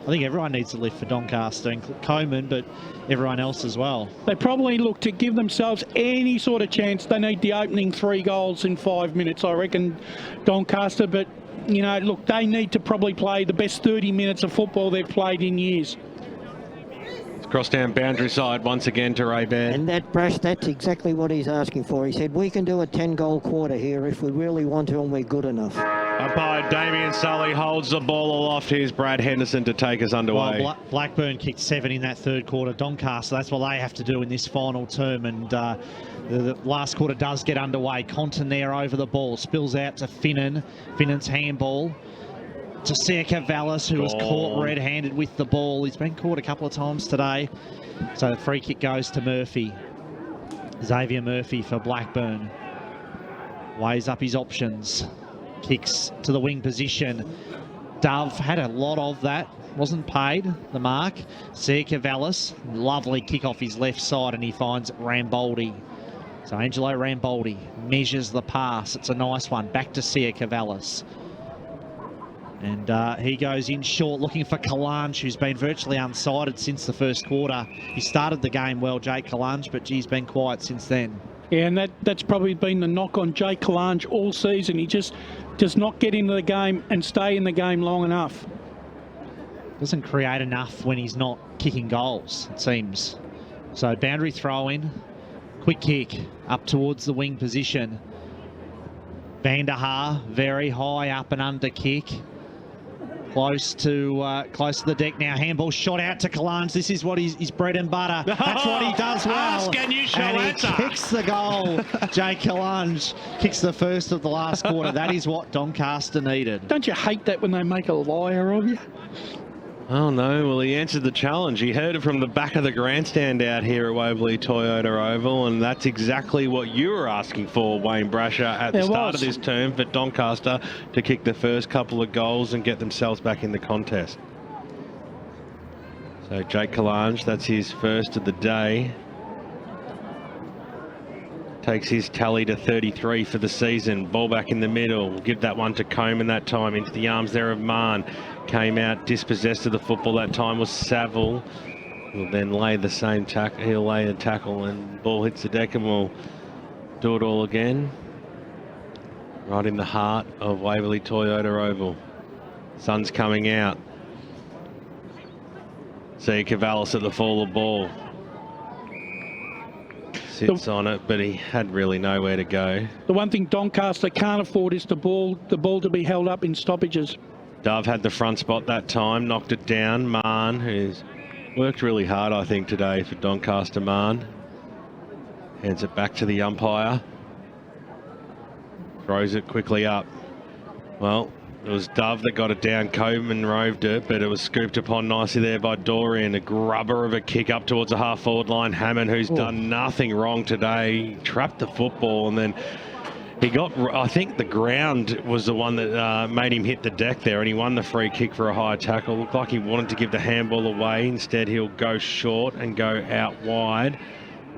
I think everyone needs a lift for Doncaster, and Coleman, but everyone else as well. They probably look to give themselves any sort of chance. They need the opening 3 goals in 5 minutes, I reckon, Doncaster. But, you know, look, they need to probably play the best 30 minutes of football they've played in years. Cross down boundary side once again to Ray Baird. And that's exactly what he's asking for. He said, we can do a 10-goal quarter here if we really want to and we're good enough. Umpire Damien Sully holds the ball aloft. Here's Brad Henderson to take us underway. Well, Blackburn kicked 7 in that third quarter. Doncaster, that's what they have to do in this final term. And the last quarter does get underway. Compton there over the ball. Spills out to Finnan. Finnan's handball to Serka Vallis, who was caught red-handed with the ball. He's been caught a couple of times today. So the free kick goes to Murphy. Xavier Murphy for Blackburn. Weighs up his options. Kicks to the wing position. Dove had a lot of that. Wasn't paid, the mark. Serka Vallis, lovely kick off his left side, and he finds Ramboldi. So Angelo Ramboldi measures the pass. It's a nice one. Back to Serka Vallis. And he goes in short, looking for Kalange, who's been virtually unsighted since the first quarter. He started the game well, Jake Kalange, but he's been quiet since then. Yeah, and that's probably been the knock on Jake Kalange all season. He just does not get into the game and stay in the game long enough. Doesn't create enough when he's not kicking goals, it seems. So boundary throw in, quick kick up towards the wing position. Van der Haar, very high up and under kick. Close to the deck now. Handball shot out to Kalange. This is what his bread and butter. That's what he does well. And he kicks the goal. Jake Kalange kicks the first of the last quarter. That is what Doncaster needed. Don't you hate that when they make a liar of you? Oh no, well he answered the challenge. He heard it from the back of the grandstand out here at Waverley Toyota Oval, and that's exactly what you were asking for, Wayne Brasher, at the start of this term for Doncaster to kick the first couple of goals and get themselves back in the contest. So Jake Kalange, that's his first of the day. Takes his tally to 33 for the season. Ball back in the middle. We'll give that one to Coleman that time, into the arms there of Mahon. Came out dispossessed of the football that time was Saville. Will then lay the same tackle. He'll lay the tackle and ball hits the deck, and we'll do it all again. Right in the heart of Waverley Toyota Oval. Sun's coming out. See Cavallis at the fall of ball. Sits on it, but he had really nowhere to go. The one thing Doncaster can't afford is the ball to be held up in stoppages. Dove had the front spot that time, knocked it down. Mahon, who's worked really hard, I think, today for Doncaster. Mahon hands it back to the umpire. Throws it quickly up. Well, it was Dove that got it down. Coleman roved it, but it was scooped upon nicely there by Dorian. A grubber of a kick up towards the half-forward line. Hammond, who's done nothing wrong today, trapped the football, and then he got, I think the ground was the one that made him hit the deck there, and he won the free kick for a high tackle. Looked like he wanted to give the handball away. Instead, he'll go short and go out wide.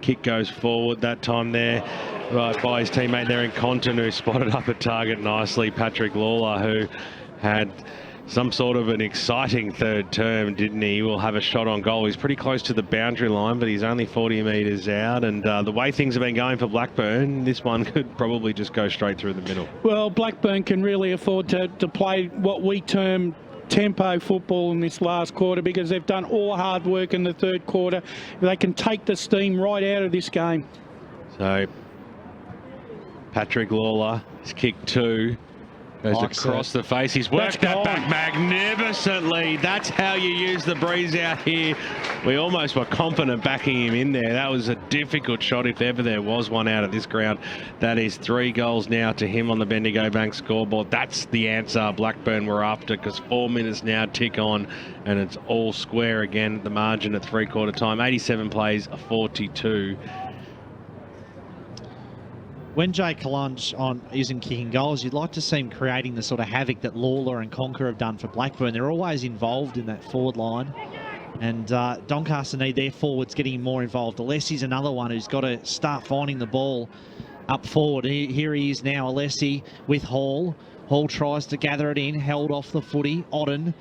Kick goes forward that time there by his teammate there in Compton, who spotted up a target nicely. Patrick Lawler, who had some sort of an exciting third term, didn't he? Will have a shot on goal. He's pretty close to the boundary line, but he's only 40 metres out. And the way things have been going for Blackburn, this one could probably just go straight through the middle. Well, Blackburn can really afford to play what we term tempo football in this last quarter, because they've done all hard work in the third quarter. They can take the steam right out of this game. So Patrick Lawler has kicked 2. Goes across the face. He's worked that back magnificently. That's how you use the breeze out here. We almost were confident backing him in there. That was a difficult shot if ever there was one out of this ground. That is 3 goals now to him on the Bendigo Bank scoreboard. That's the answer Blackburn were after, because 4 minutes now tick on and it's all square again at the margin at 3/4 time. 87 plays, 42. When Jay Kalange isn't kicking goals, you'd like to see him creating the sort of havoc that Lawler and Conker have done for Blackburn. They're always involved in that forward line. And Doncaster need their forwards getting more involved. Alessi's another one who's got to start finding the ball up forward. Here he is now, Alessi with Hall. Hall tries to gather it in, held off the footy. Odden,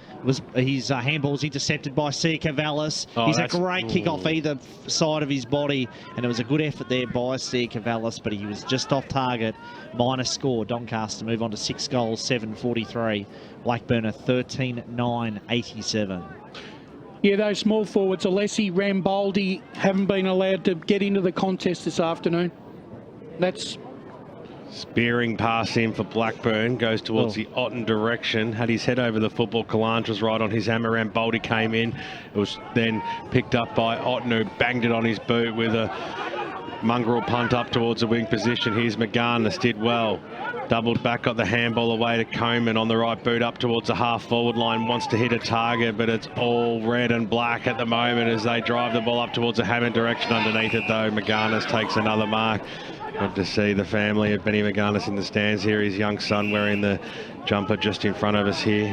his handball was intercepted by Sia Cavallis. He's a great kick off either side of his body, and it was a good effort there by Sia Cavallis, but he was just off target. Minus score. Doncaster move on to 6 goals, 7-43. Blackburn are 13-9-87. Yeah, those small forwards, Alessi, Rambaldi, haven't been allowed to get into the contest this afternoon. That's... Spearing pass in for Blackburn, goes towards the Otten direction, had his head over the football. Kalanj was right on his hammer. Rambaldi came in. It was then picked up by Otten, who banged it on his boot with a mongrel punt up towards the wing position. Here's McGarness, did well. Doubled back, got the handball away to Coleman on the right boot up towards the half-forward line. Wants to hit a target, but it's all red and black at the moment as they drive the ball up towards the Hammond direction. Underneath it, though, McGarness takes another mark. Good to see the family of Benny McGarness in the stands here. His young son wearing the jumper just in front of us here.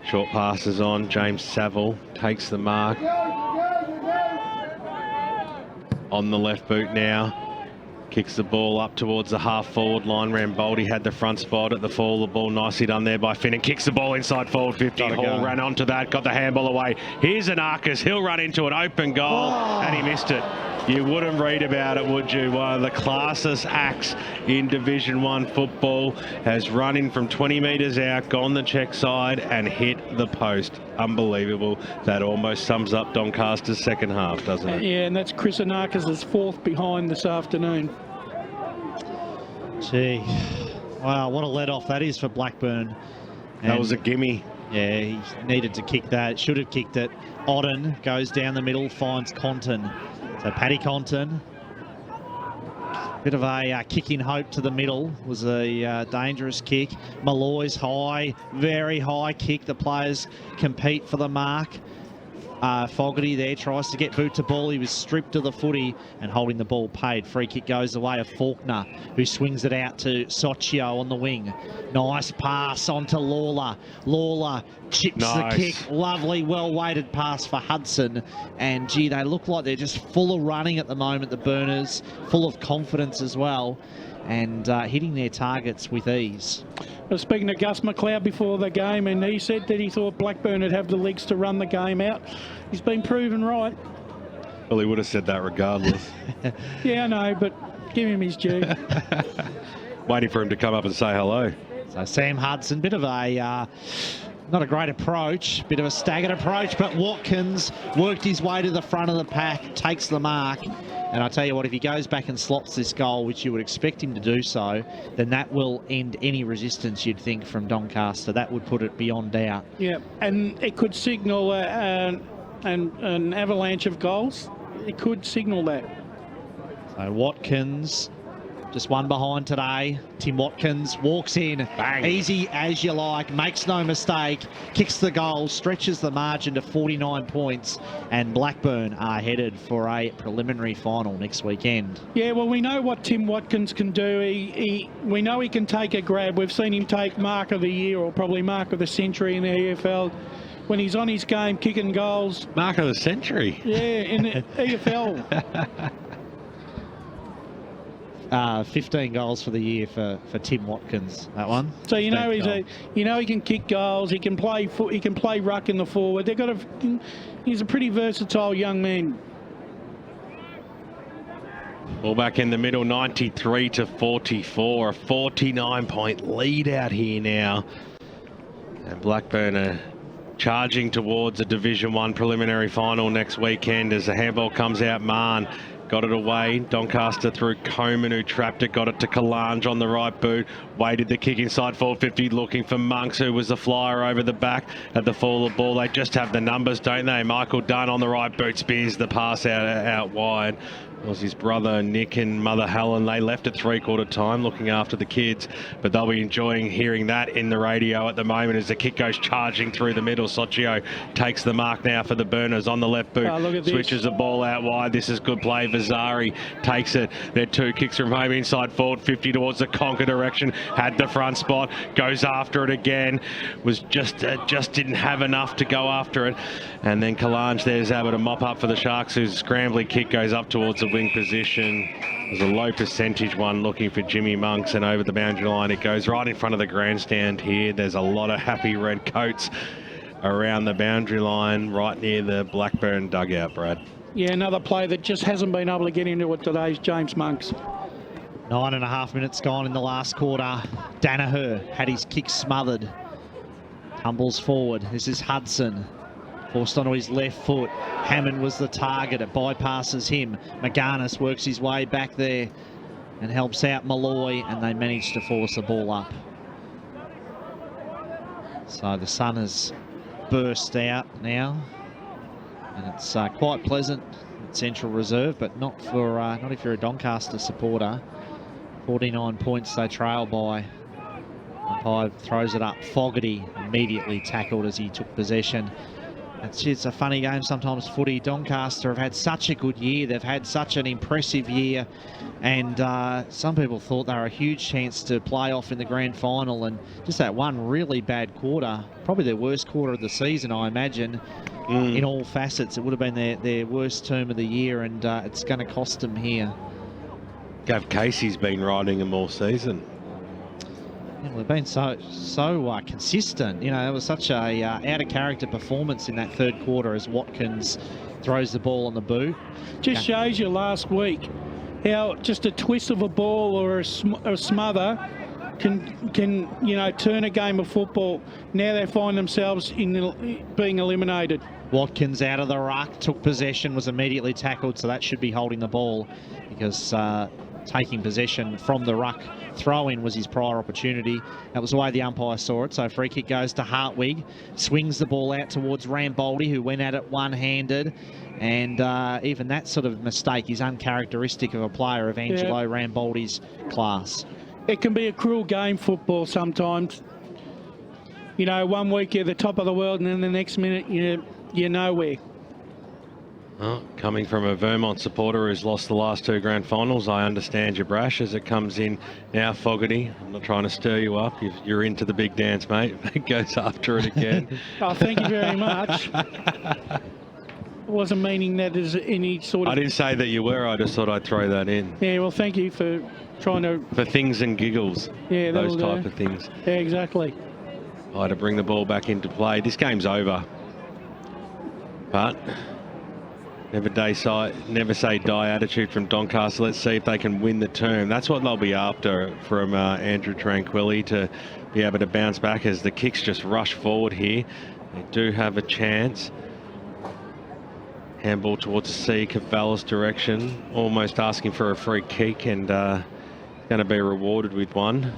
Short passes on. James Saville takes the mark. On the left boot now. Kicks the ball up towards the half-forward line. Rambaldi had the front spot at the fall of the ball. Nicely done there by Finnan. Kicks the ball inside forward 50. Hall ran onto that, got the handball away. Here's an Arcus. He'll run into an open goal, and he missed it. You wouldn't read about it, would you? One of the classest acts in Division 1 football has run in from 20 metres out, gone the check side, and hit the post. Unbelievable. That almost sums up Doncaster's second half, doesn't it? Yeah, and that's Chris Anarkis' fourth behind this afternoon. Gee, wow, what a let-off that is for Blackburn. And that was a gimme. Yeah, he needed to kick that. Should have kicked it. Odden goes down the middle, finds Compton. So Paddy Compton, bit of a kick in hope to the middle, was a dangerous kick. Malloy's high, very high kick. The players compete for the mark. Fogarty there tries to get boot to ball. He was stripped of the footy and holding the ball paid. Free kick goes the way of Faulkner, who swings it out to Sochio on the wing. Nice pass onto Lawler. Lawler chips the kick. Lovely, well-weighted pass for Hudson. And, gee, they look like they're just full of running at the moment, the Burners. Full of confidence as well. And hitting their targets with ease. I was speaking to Gus McLeod before the game, and he said that he thought Blackburn would have the legs to run the game out. He's been proven right. Well, he would have said that regardless. Yeah, I know, but give him his due. Waiting for him to come up and say hello. So Sam Hudson, bit of a... not a great approach, bit of a staggered approach, but Watkins worked his way to the front of the pack, takes the mark. And I tell you what, if he goes back and slops this goal, which you would expect him to do so, then that will end any resistance, you'd think, from Doncaster. That would put it beyond doubt. Yeah, and it could signal an avalanche of goals. It could signal that. So Watkins, just one behind today. Tim Watkins walks in. Bang. Easy as you like, makes no mistake, kicks the goal, stretches the margin to 49 points, and Blackburn are headed for a preliminary final next weekend. Yeah, well, we know what Tim Watkins can do. We know he can take a grab. We've seen him take mark of the year, or probably mark of the century in the EFL. When he's on his game, kicking goals. Mark of the century? Yeah, in the EFL. 15 goals for the year for Tim Watkins, that one. So you know he can kick goals. He can play he can play ruck in the forward. He's a pretty versatile young man. Ball back in the middle, 93-44, a 49-point lead out here now. And Blackburn are charging towards a Division 1 preliminary final next weekend as the handball comes out. Marn got it away. Doncaster through Coleman, who trapped it, got it to Kalanj on the right boot. Waited the kick inside 450, looking for Monks, who was the flyer over the back at the fall of the ball. They just have the numbers, don't they? Michael Dunn on the right boot spears the pass out wide. It was his brother Nick and mother Helen. They left at three-quarter time looking after the kids, but they'll be enjoying hearing that in the radio at the moment as the kick goes charging through the middle. Sochio takes the mark now for the Burners on the left boot. Switches the ball out wide. This is good play. Vazari takes it. They're two kicks from home inside forward 50 towards the Conker direction. had the front spot, goes after it again, was just didn't have enough to go after it. And then Kalange there's able to mop up for the Sharks, whose scrambling kick goes up towards the wing position. There's a low percentage one looking for Jimmy Monks, and over the boundary line it goes right in front of the grandstand here. There's a lot of happy red coats around the boundary line right near the Blackburn dugout, Brad. Yeah, another player that just hasn't been able to get into it today is James Monks. 9.5 minutes gone in the last quarter. Danaher had his kick smothered. Tumbles forward. This is Hudson. Forced onto his left foot. Hammond was the target. It bypasses him. McGarnis works his way back there and helps out Malloy, and they manage to force the ball up. So the sun has burst out now, and it's quite pleasant at Central Reserve, but not if you're a Doncaster supporter. 49 points they trail by. Umpire throws it up. Fogarty immediately tackled as he took possession. It's a funny game sometimes, footy. Doncaster have had such a good year. They've had such an impressive year. And some people thought they were a huge chance to play off in the grand final. And just that one really bad quarter, probably their worst quarter of the season, I imagine, in all facets. It would have been their worst term of the year, and it's going to cost them here. Gav Casey's been riding them all season. Well, they've been so consistent. You know, it was such a out of character performance in that third quarter as Watkins throws the ball on the boot. Just shows you last week how just a twist of a ball or a smother can turn a game of football. Now they find themselves in being eliminated. Watkins out of the ruck, took possession, was immediately tackled, so that should be holding the ball, because taking possession from the ruck throw-in was his prior opportunity. That was the way the umpire saw it. So free kick goes to Hartwig, swings the ball out towards Ramboldi, who went at it one-handed. And even that sort of mistake is uncharacteristic of a player of Angelo Ramboldi's class. It can be a cruel game, football, sometimes. You know, one week you're the top of the world, and then the next minute you're nowhere. Well, coming from a Vermont supporter who's lost the last two grand finals, I understand your brash as it comes in now. Fogarty, I'm not trying to stir you up. You're into the big dance, mate. It goes after it again. Oh, thank you very much. I wasn't meaning that as any sort of... I didn't say that you were. I just thought I'd throw that in. Yeah, well, thank you for trying to... For things and giggles. Yeah, those type of things. Yeah, exactly. To bring the ball back into play. This game's over. But... Never say die attitude from Doncaster. Let's see if they can win the term. That's what they'll be after from Andrew Tranquilli, to be able to bounce back as the kicks just rush forward here. They do have a chance. Handball towards the sea, Cavallis direction, almost asking for a free kick, and going to be rewarded with one.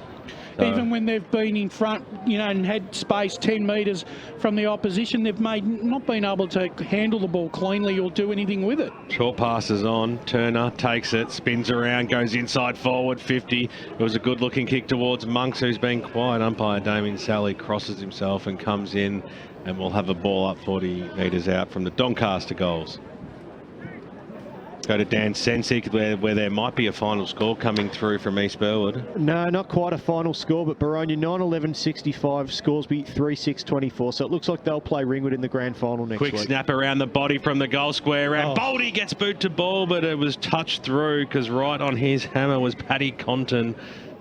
Even when they've been in front, and had space 10 metres from the opposition, they've not been able to handle the ball cleanly or do anything with it. Short passes on. Turner takes it, spins around, goes inside forward, 50. It was a good-looking kick towards Monks, who's been quiet. Umpire Damien Sally crosses himself and comes in, and we'll have a ball up 40 metres out from the Doncaster goals. Go to Dan Sensic, where there might be a final score coming through from East Burwood. No, not quite a final score, but Baronia 9-11-65, Scoresby 3-6-24. So it looks like they'll play Ringwood in the grand final next week. Quick snap around the body from the goal square. Boldy gets boot to ball, but it was touched through, because right on his hammer was Paddy Conton.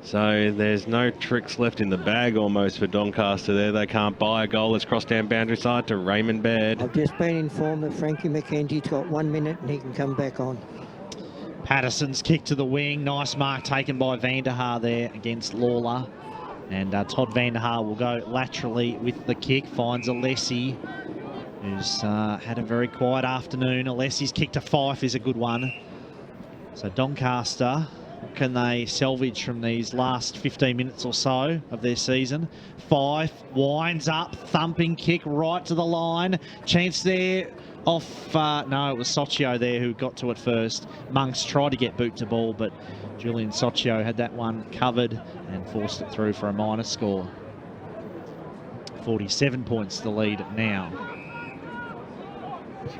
So there's no tricks left in the bag almost for Doncaster there. They can't buy a goal. Let's cross down boundary side to Raymond Baird. I've just been informed that Frankie McKenzie's got 1 minute and he can come back on. Patterson's kick to the wing. Nice mark taken by Vanderhaar there against Lawler. And Todd Vanderhaar will go laterally with the kick. Finds Alessi, who's had a very quiet afternoon. Alessi's kick to Fife is a good one. So Doncaster, what can they salvage from these last 15 minutes or so of their season? Fife winds up, thumping kick right to the line. Chance there off, no, it was Socio there who got to it first. Monks tried to get boot to ball, but Julian Socio had that one covered and forced it through for a minor score. 47 points the lead now.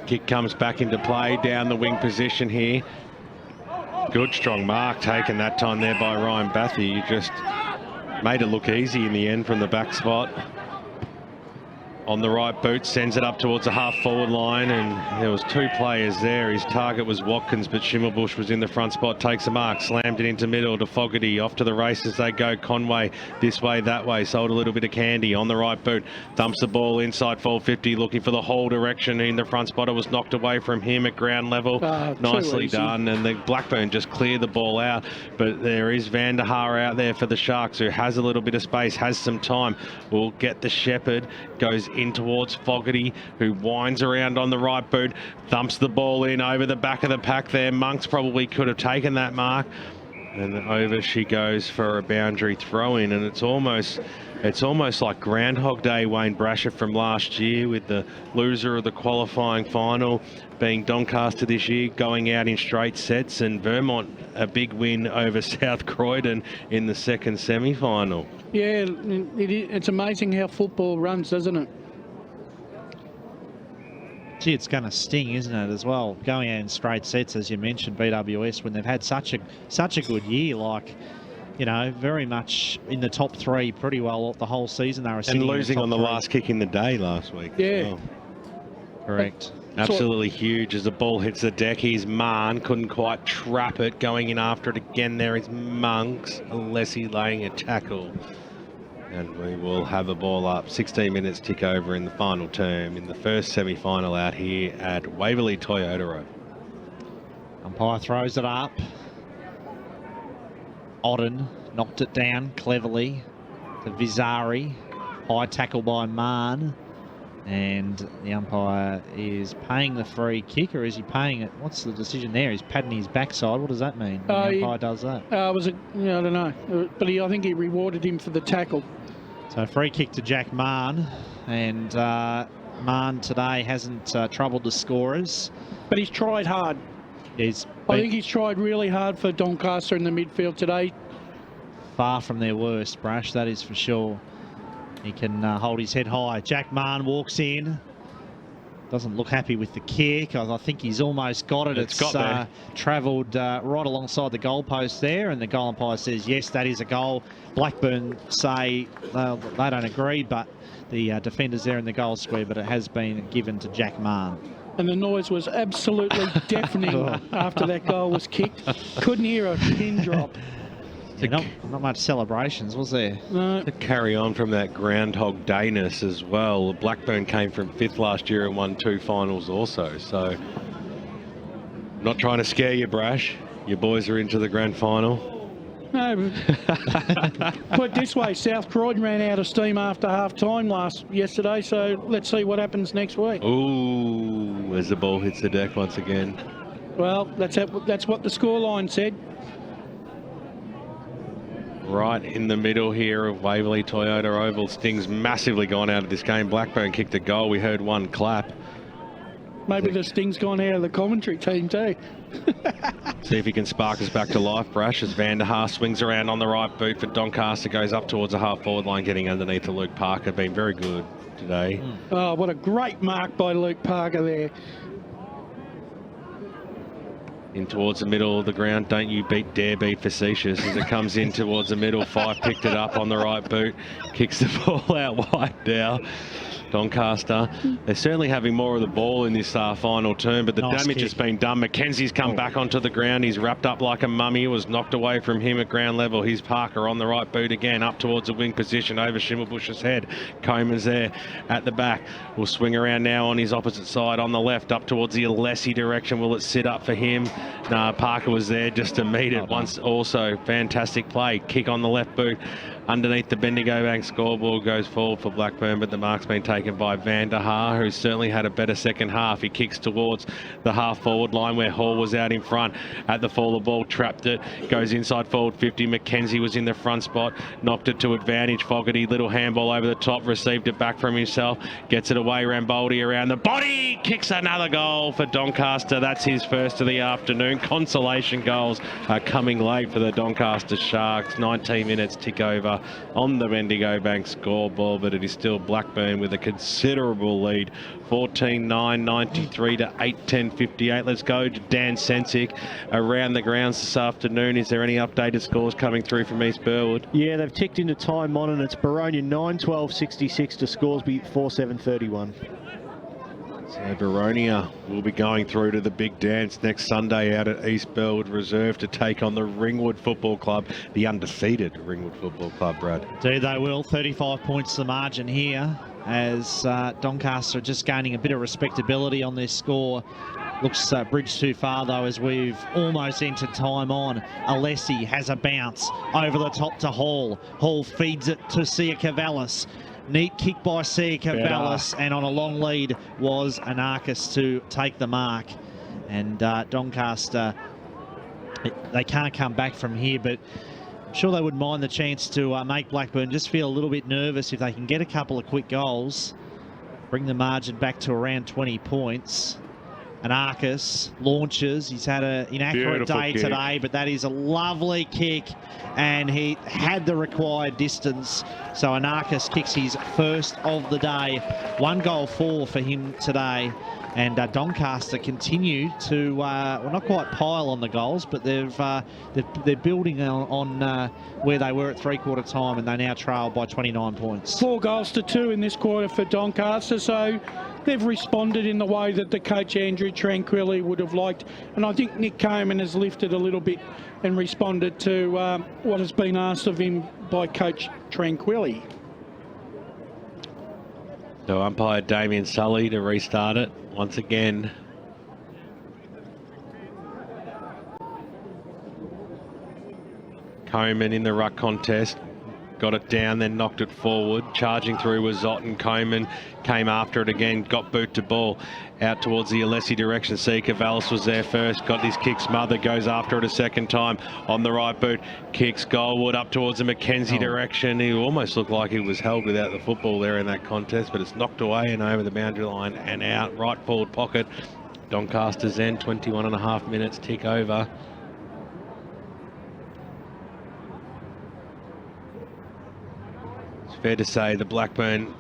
Kick comes back into play down the wing position here. Good strong mark taken that time there by Ryan Bathy. You just Made it look easy in the end from the back spot. On the right boot, sends it up towards the half-forward line, and there was 2 players there. His target was Watkins, but Schimmelbusch was in the front spot, takes a mark, slammed it into middle to Fogarty. Off to the races they go. Conway this way, that way, sold a little bit of candy. On the right boot, dumps the ball inside full 50, looking for the whole direction in the front spot. It was knocked away from him at ground level. Nicely done, and the Blackburn just cleared the ball out. But there is Van der Haar out there for the Sharks, who has a little bit of space, has some time. Will get the Shepherd, goes in towards Fogarty, who winds around on the right boot, thumps the ball in over the back of the pack there. Monks probably could have taken that mark, and over she goes for a boundary throw in, and it's almost like Groundhog Day, Wayne Brasher, from last year, with the loser of the qualifying final being Doncaster this year, going out in straight sets, and Vermont a big win over South Croydon in the second semi-final. Yeah, it's amazing how football runs, doesn't it? Gee, it's going to sting, isn't it, as well? Going out in straight sets, as you mentioned, BWS, when they've had such a good year, like, you know, very much in the top 3 pretty well the whole season. They were sitting and losing on the 3. last kick in the day last week. Yeah. Well. Correct. Absolutely huge as the ball hits the deck. Here's Mann, couldn't quite trap it. Going in after it again, there is Monks. Alessi laying a tackle. And we will have a ball up. 16 minutes tick over in the final term in the first semi-final out here at Waverley Toyota Road. Umpire throws it up. Odden knocked it down cleverly to Vizari. High tackle by Mann. And the umpire is paying the free kick, or is he paying it? What's the decision there? He's patting his backside. What does that mean when the umpire does that? I don't know. But I think he rewarded him for the tackle. So free kick to Jack Mann. And Mann today hasn't troubled the scorers. But he's tried hard. I think he's tried really hard for Doncaster in the midfield today. Far from their worst, Brash, that is for sure. He can hold his head high. Jack Mann walks in. Doesn't look happy with the kick. I think he's almost got it. It's travelled right alongside the goalpost there, and the goal umpire says, yes, that is a goal. Blackburn say they don't agree, but the defender's there in the goal square, but it has been given to Jack Mann. And the noise was absolutely deafening after that goal was kicked. Couldn't hear a pin drop. Yeah, not much celebrations, was there? No. To carry on from that Groundhog Dayness as well, Blackburn came from 5th last year and won 2 finals also. So, not trying to scare you, Brash. Your boys are into the grand final. No. Put it this way, South Croydon ran out of steam after half-time yesterday, so let's see what happens next week. Ooh, as the ball hits the deck once again. Well, that's what the scoreline said. Right in the middle here of Waverley Toyota Oval. Sting's massively gone out of this game. Blackburn kicked a goal. We heard one clap. Maybe the Sting's gone out of the commentary team too. See if he can spark us back to life, Brash, as Van der Haar swings around on the right boot for Doncaster. Goes up towards the half-forward line, getting underneath to Luke Parker. Been very good today. Oh, what a great mark by Luke Parker there. In towards the middle of the ground. Don't you dare be facetious as it comes in towards the middle. Fife picked it up on the right boot. Kicks the ball out wide now. Doncaster. They're certainly having more of the ball in this final term, but the damage has been done. Mackenzie's come back onto the ground. He's wrapped up like a mummy. It was knocked away from him at ground level. Here's Parker on the right boot again, up towards the wing position over Schimmelbusch's head. Coman's there at the back. Will swing around now on his opposite side on the left, up towards the Alessi direction. Will it sit up for him? No, Parker was there just to meet it once also. Fantastic play. Kick on the left boot. Underneath the Bendigo Bank scoreboard goes forward for Blackburn, but the mark's been taken by Van der Haar, who certainly had a better second half. He kicks towards the half-forward line where Hall was out in front at the fall. The ball trapped it, goes inside forward 50. Mackenzie was in the front spot, knocked it to advantage. Fogarty, little handball over the top, received it back from himself, gets it away. Ramboldi around the body, kicks another goal for Doncaster. That's his first of the afternoon. Consolation goals are coming late for the Doncaster Sharks. 19 minutes tick over over on the Bendigo Bank scoreboard, but it is still Blackburn with a considerable lead. 14-9, 93 to 8-10, 58. Let's go to Dan Sensick around the grounds this afternoon. Is there any updated scores coming through from East Burwood? Yeah, they've ticked into time on, and it's Baronia 9-12-66 to Scoresby 4-7-31. So Baronia will be going through to the big dance next Sunday out at East Burwood Reserve to take on the Ringwood Football Club, the undefeated Ringwood Football Club, Brad. Indeed they will. 35 points the margin here, as Doncaster are just gaining a bit of respectability on their score. Looks bridged too far though, as we've almost entered time on. Alessi has a bounce over the top to Hall. Hall feeds it to Sia Cavallis. Neat kick by Sia Cavallis, and on a long lead was Anarchis to take the mark. And Doncaster, they can't come back from here, but I'm sure they wouldn't mind the chance to make Blackburn just feel a little bit nervous if they can get a couple of quick goals, bring the margin back to around 20 points. Anarchis launches. He's had an inaccurate day today, but that is a lovely kick, and he had the required distance. So Anarchis kicks his first of the day. 1 goal for him today. And Doncaster continue to, well, not quite pile on the goals, but they're building on where they were at three-quarter time, and they now trail by 29 points. 4 goals to 2 in this quarter for Doncaster, so they've responded in the way that the coach Andrew Tranquilli would have liked. And I think Nick Coleman has lifted a little bit and responded to what has been asked of him by coach Tranquilli. So umpire Damien Sully to restart it once again. Coleman in the ruck contest. Got it down, then knocked it forward. Charging through was Otten. Coleman came after it again, got boot to ball out towards the Alessi direction. See, Cavallis was there first, got his kick smothered, goes after it a second time on the right boot. Kicks Goldwood up towards the Mackenzie direction. He almost looked like he was held without the football there in that contest, but it's knocked away and over the boundary line and out. Right forward pocket. Doncaster's end, 21.5 minutes tick over. Fair to say the Blackburn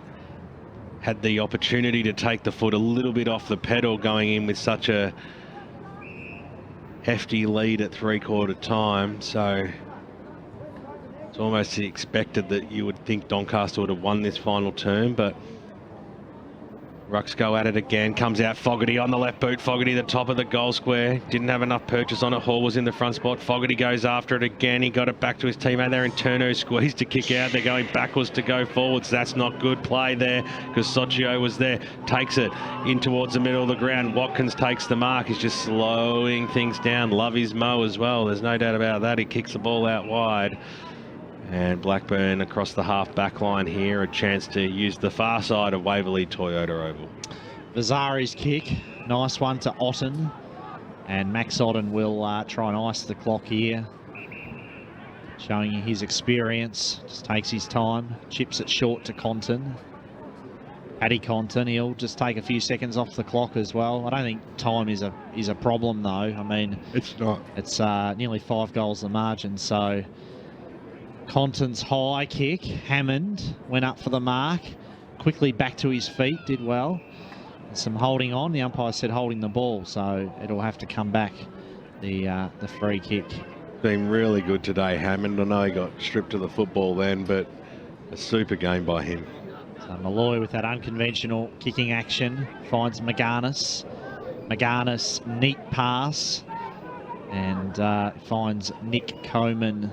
had the opportunity to take the foot a little bit off the pedal going in with such a hefty lead at three-quarter time. So it's almost expected that you would think Doncaster would have won this final term, but Rucks go at it again, comes out Fogarty on the left boot. Fogarty the top of the goal square, didn't have enough purchase on it. Hall was in the front spot. Fogarty goes after it again. He got it back to his teammate there, and Turno squeezed to kick out. They're going backwards to go forwards. That's not good play there, because Socio was there. Takes it in towards the middle of the ground. Watkins takes the mark. He's just slowing things down. Love his mo as well. There's no doubt about that. He kicks the ball out wide. And Blackburn across the half-back line here, a chance to use the far side of Waverley Toyota Oval. Vazari's kick, nice one to Otten. And Max Otten will try and ice the clock here. Showing you his experience, just takes his time, chips it short to Compton. Paddy Compton, he'll just take a few seconds off the clock as well. I don't think time is a problem though. I mean, it's not. It's nearly 5 goals the margin, so Compton's high kick, Hammond went up for the mark, quickly back to his feet, did well. Some holding on, the umpire said holding the ball, so it'll have to come back, the free kick. Been really good today, Hammond. I know he got stripped of the football then, but a super game by him. So Malloy with that unconventional kicking action finds Maganis. Maganis, neat pass, and finds Nick Coleman.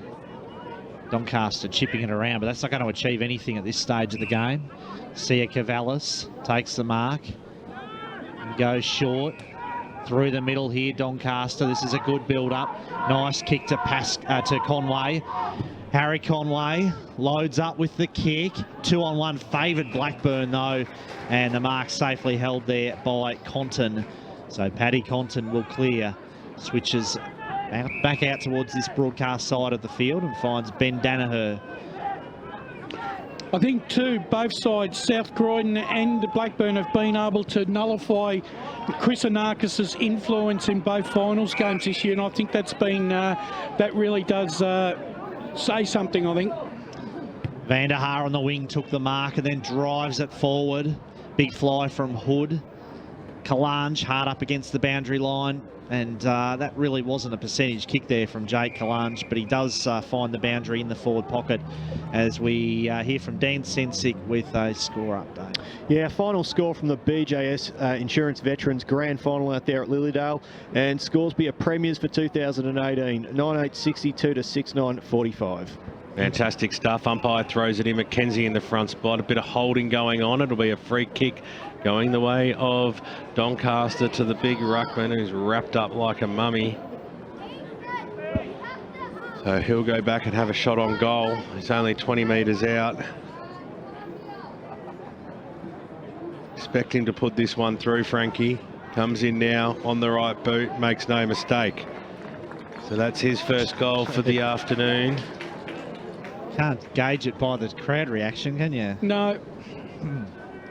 Doncaster chipping it around, but that's not going to achieve anything at this stage of the game. Sia Cavallis takes the mark. He goes short. Through the middle here, Doncaster. This is a good build-up. Nice kick to Conway. Harry Conway loads up with the kick. 2-on-1 favoured Blackburn though, and the mark safely held there by Compton. So Paddy Compton will clear. Switches back out towards this broadcast side of the field and finds Ben Danaher. I think too, both sides, South Croydon and Blackburn, have been able to nullify Chris Anarchis' influence in both finals games this year, and I think that's been that really does say something, I think. Van der Haar on the wing took the mark and then drives it forward. Big fly from Hood. Kalange hard up against the boundary line, and that really wasn't a percentage kick there from Jake Kalange, but he does find the boundary in the forward pocket as we hear from Dan Sensick with a score update. Yeah, final score from the BJS Insurance Veterans Grand Final out there at Lilydale, and Scoresby are premiers for 2018, 9862 to 6945. Fantastic stuff. Umpire throws it in. McKenzie in the front spot. A bit of holding going on. It'll be a free kick going the way of Doncaster to the big ruckman, who's wrapped up like a mummy. So he'll go back and have a shot on goal. He's only 20 metres out. Expect him to put this one through, Frankie. Comes in now on the right boot. Makes no mistake. So that's his first goal for the afternoon. Can't gauge it by the crowd reaction, can you? No.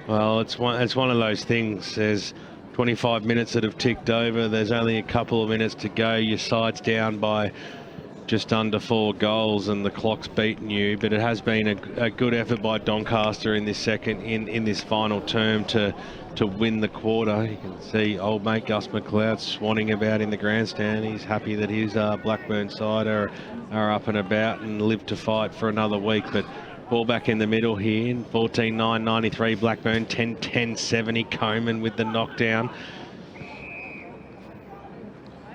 Well, it's one of those things. There's 25 minutes that have ticked over. There's only a couple of minutes to go. Your side's down by just under 4 goals and the clock's beaten you. But it has been a good effort by Doncaster in this in this final term to win the quarter. You can see old mate Gus McLeod swanning about in the grandstand. He's happy that his Blackburn side are up and about and live to fight for another week. But ball back in the middle here. 14-9-93 Blackburn, 10-10-70 Coleman with the knockdown.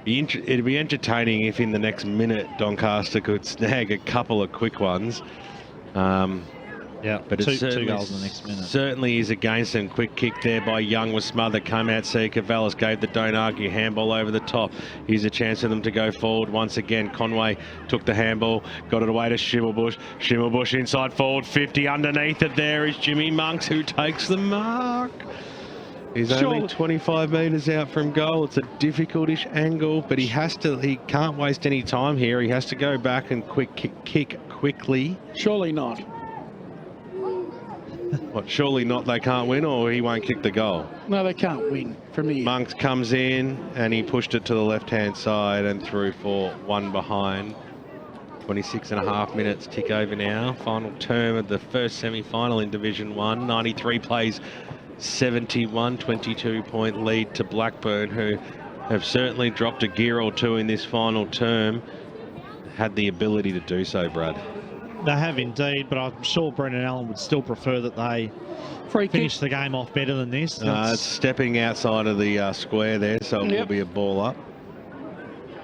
It'd be entertaining if in the next minute Doncaster could snag a couple of quick ones. Yeah, but two goals in the next minute. Certainly is against them. Quick kick there by Young was smothered. Come out, see Cavallis gave the don't argue handball over the top. Here's a chance for them to go forward once again. Conway took the handball, got it away to Schimmelbusch. Schimmelbusch inside forward 50. Underneath it there is Jimmy Monks, who takes the mark. He's only 25 metres out from goal. It's a difficult-ish angle, but he can't waste any time here. He has to go back and kick quickly. Surely not. What, surely not they can't win, or he won't kick the goal? No, they can't win from here. Monks comes in and he pushed it to the left-hand side and threw for one behind. 26.5 minutes tick over now. Final term of the first semi-final in Division 1. 93 plays 71, 22-point lead to Blackburn, who have certainly dropped a gear or two in this final term. Had the ability to do so, Brad. They have indeed, but I'm sure Brendan Allen would still prefer that they finish the game off better than this. It's stepping outside of the square there, so it will be a ball up.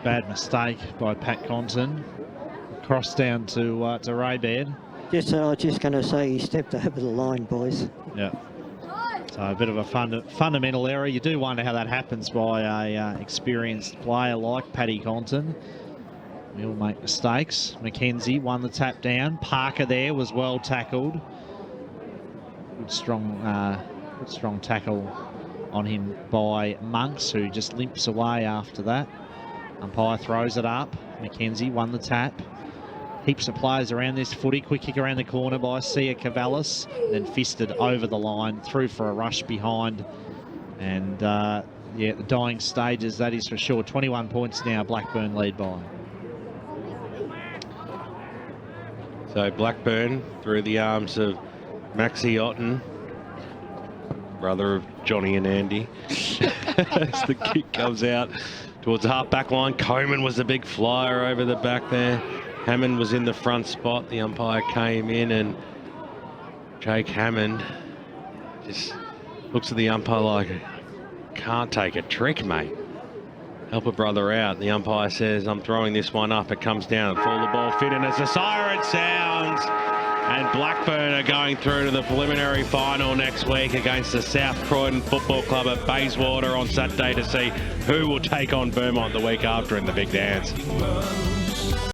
Bad mistake by Pat Compton. Cross down to Raybaird. I was just going to say he stepped over the line, boys. Yeah. So a bit of a fundamental error. You do wonder how that happens by a experienced player like Paddy Compton. He'll make mistakes. McKenzie won the tap down. Parker there was well tackled. Good strong tackle on him by Monks, who just limps away after that. Umpire throws it up. McKenzie won the tap. Heaps of players around this footy. Quick kick around the corner by Sia Cavallis. Then fisted over the line, through for a rush behind. And yeah, the dying stages, that is for sure. 21 points now, Blackburn lead by. So Blackburn through the arms of Maxie Otten, brother of Johnny and Andy. As the kick comes out towards the half-back line. Coleman was the big flyer over the back there. Hammond was in the front spot. The umpire came in and Jake Hammond just looks at the umpire like, can't take a trick, mate. Help a brother out. The umpire says, I'm throwing this one up. It comes down. Fall the ball fit, and as the siren sounds, and Blackburn are going through to the preliminary final next week against the South Croydon Football Club at Bayswater on Saturday to see who will take on Vermont the week after in the big dance.